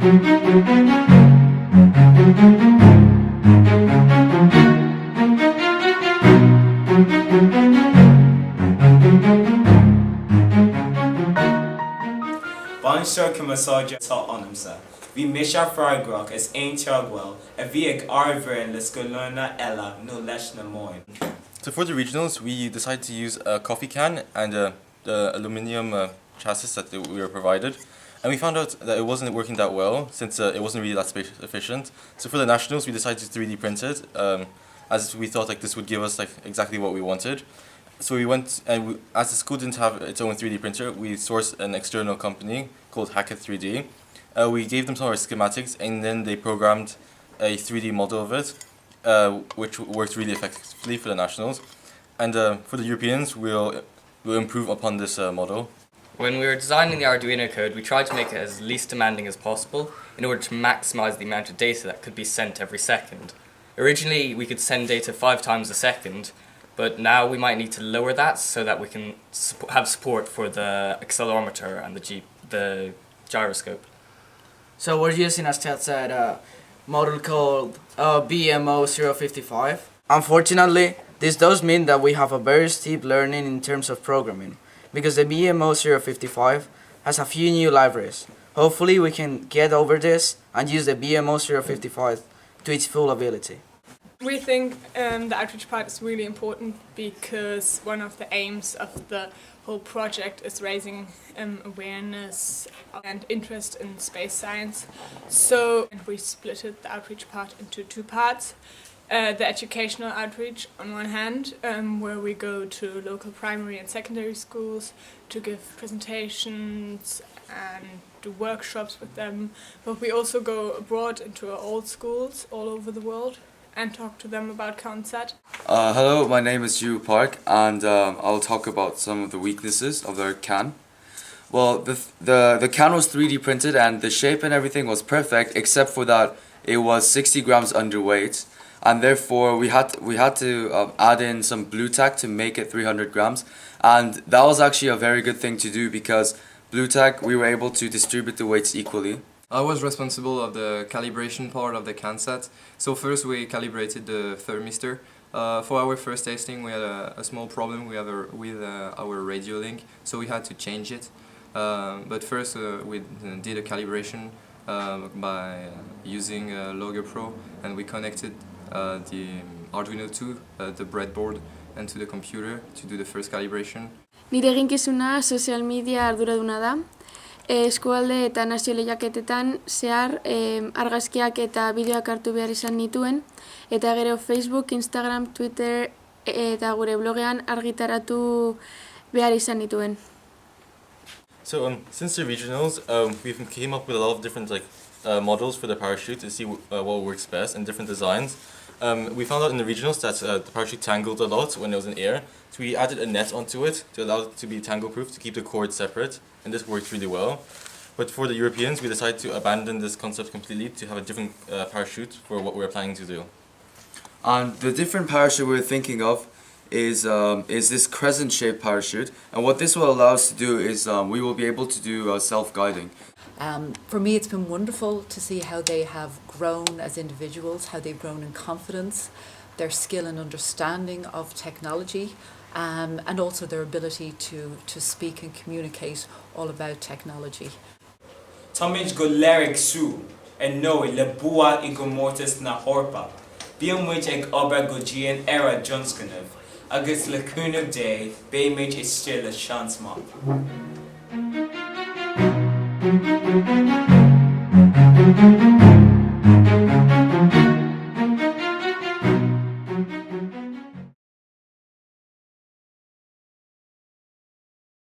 Banshor Kamasaja ta onumsa. Vi misha fragrok as ein tiagwell, a vi arverin lescolona ella no leshna moin. So for the regionals, we decided to use a coffee can and the aluminium chassis that we were provided. And we found out that it wasn't working that well since it wasn't really that space efficient. So for the nationals, we decided to 3D print it as we thought like this would give us like exactly what we wanted. So we went and as the school didn't have its own 3D printer, we sourced an external company called Hackett 3D. We gave them some of our schematics and then they programmed a 3D model of it, which worked really effectively for the nationals. And for the Europeans, we'll improve upon this model. When we were designing the Arduino code, we tried to make it as least demanding as possible in order to maximize the amount of data that could be sent every second. Originally, we could send data 5 times a second, but now we might need to lower that so that we can have support for the accelerometer and the gyroscope. So we're using a SCC model called BMO055. Unfortunately, this does mean that we have a very steep learning in terms of programming, because the BMO055 has a few new libraries. Hopefully we can get over this and use the BMO055 to its full ability. We think the outreach part is really important because one of the aims of the whole project is raising awareness and interest in space science. So we split the outreach part into 2 parts. The educational outreach on one hand, where we go to local primary and secondary schools to give presentations and do workshops with them, but we also go abroad into old schools all over the world and talk to them about CanSat. Hello, my name is Yu Park and I'll talk about some of the weaknesses of the can. Well, the can was 3D printed and the shape and everything was perfect except for that it was 60 grams underweight. And therefore we had to add in some blue tack to make it 300 grams, and that was actually a very good thing to do because blue tack we were able to distribute the weights equally. I was responsible of the calibration part of the CanSat. So first we calibrated the thermistor. For our first testing we had a small problem with our radio link, so we had to change it. But first we did a calibration by using Logger Pro, and we connected the Arduino to the breadboard and to the computer to do the first calibration. Nire eginkizuna social media arduraduna da. Eskualde eta nazio lehiaketetan zehar argazkiak eta bideoak hartu behar izan nituen, eta gero Facebook, Instagram, Twitter eta gure blogean argitaratu behar izan nituen. So since the regionals, we came up with a lot of different models for the parachute to see what works best and different designs. We found out in the regionals that the parachute tangled a lot when it was in air, so we added a net onto it to allow it to be tangle-proof, to keep the cords separate, and this worked really well. But for the Europeans, we decided to abandon this concept completely to have a different parachute for what we were planning to do. And the different parachute we were thinking of is this crescent-shaped parachute, and what this will allow us to do is we will be able to do self-guiding. For me, it's been wonderful to see how they have grown as individuals, how they've grown in confidence, their skill and understanding of technology, and also their ability to speak and communicate all about technology. Tomij go lyric su, and no le bua igomortis na horpa. Biam which eg ober go gian era Johnsconev, agus lacuna day, bay mage is still a chance mark.